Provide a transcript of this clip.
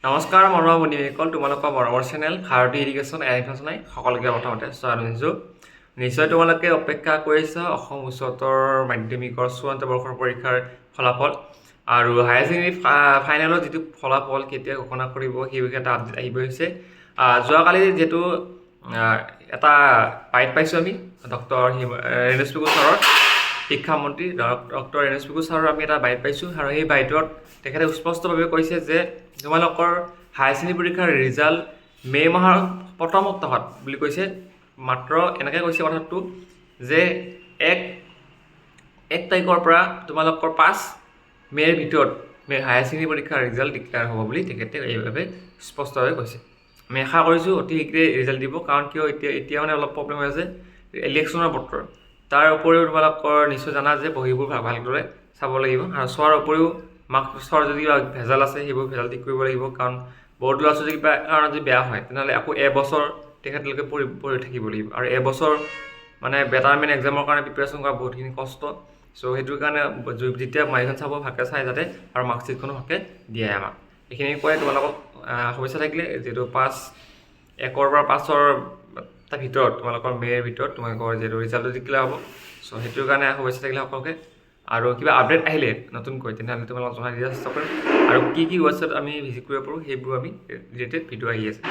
নমস্কাৰ মৰমৰ বন্ধুসকল, তোমালোকৰ মৰমৰ চেনেল ভাৰতী এডুকেশ্যন এডুকেশ্যনাই সকলোকে প্ৰথমতে স্বাগতম জনাইছোঁ। নিশ্চয় তোমালোকে অপেক্ষা কৰিছা অসম উচ্চতৰ মাধ্যমিকৰ চূড়ান্ত বৰ্ষৰ পৰীক্ষাৰ ফলাফল আৰু হায়াৰ ছেকেণ্ডেৰী ফাইনেলৰ যিটো ফলাফল কেতিয়া ঘোষণা কৰিব সেই বিষয়ে এটা আপডেট আহিব হৈছে। যোৱাকালি যিহেতু এটা বাইট পাইছোঁ আমি ডক্টৰ ৰেণুজ পেগু ছাৰৰ, শিক্ষামন্ত্ৰী ডক্টৰ ৰেণুজ পেগু ছাৰৰ আমি এটা বাইট পাইছোঁ আৰু সেই বাইটত তেখেতে স্পষ্টভাৱে কৈছে যে তোমালোকৰ হায়াৰ ছেকেণ্ডেৰী পৰীক্ষাৰ ৰিজাল্ট মে' মাহৰ প্ৰথম সপ্তাহত বুলি কৈছে। মাত্ৰ এনেকৈ কৈছে কথাটো যে এক তাৰিখৰ পৰা তোমালোকৰ 5 মে'ৰ ভিতৰত হায়াৰ ছেকেণ্ডেৰী পৰীক্ষাৰ ৰিজাল্ট ডিক্লেয়াৰ হ'ব বুলি তেখেতে এইভাৱে স্পষ্টভাৱে কৈছে। আমি আশা কৰিছোঁ অতি শীঘ্ৰেই ৰিজাল্ট দিব, কাৰণ কিয় এতিয়া মানে অলপ প্ৰব্লেম হৈ আছে, ইলেকশ্যনৰ বতৰ। তাৰ উপৰিও তোমালোকৰ নিশ্চয় জানা যে বহীবোৰ ভালদৰে চাব লাগিব আৰু চোৱাৰ উপৰিও মাৰ্কছৰ যদি ভেজাল আছে সেইবোৰ ভেজাল ঠিক কৰিব লাগিব, কাৰণ বহুত ল'ৰা ছোৱালী কিবা কাৰণত যদি বেয়া হয় তেনেহ'লে আকৌ এবছৰ তেখেতলোকে পঢ়ি থাকিব লাগিব, আৰু এবছৰ মানে বেটাৰমেণ্ট এক্সামৰ কাৰণে প্ৰিপেৰেশ্যন কৰা বহুতখিনি কষ্ট। চ' সেইটোৰ কাৰণে যেতিয়া মাৰিখন চাব ভালকৈ চাই যাতে আৰু মাৰ্কশ্বিটখনো ভালকৈ দিয়ে আমাক। এইখিনি কৈ তোমালোকক সমস্যা থাকিলে যিহেতু 1ৰ পৰা 5ৰ ভিতৰত তোমালোকৰ মে'ৰ ভিতৰত তোমালোকৰ যিহেতু ৰিজাল্টটো ডিক্লেয়াৰ হ'ব। চ' সেইটোৰ কাৰণে সমস্যা থাকিলে সকলোকে আৰু কিবা আপডেট আহিলে নতুনকৈ তেনেহ'লে তোমালোকক জনাই দিয়া চেষ্টা কৰিম, আৰু কি ৱেবছাইট আমি ভিজিট কৰিব পাৰোঁ সেইবোৰ আমি ৰিলেটেড ভিডিঅ' আহি আছে।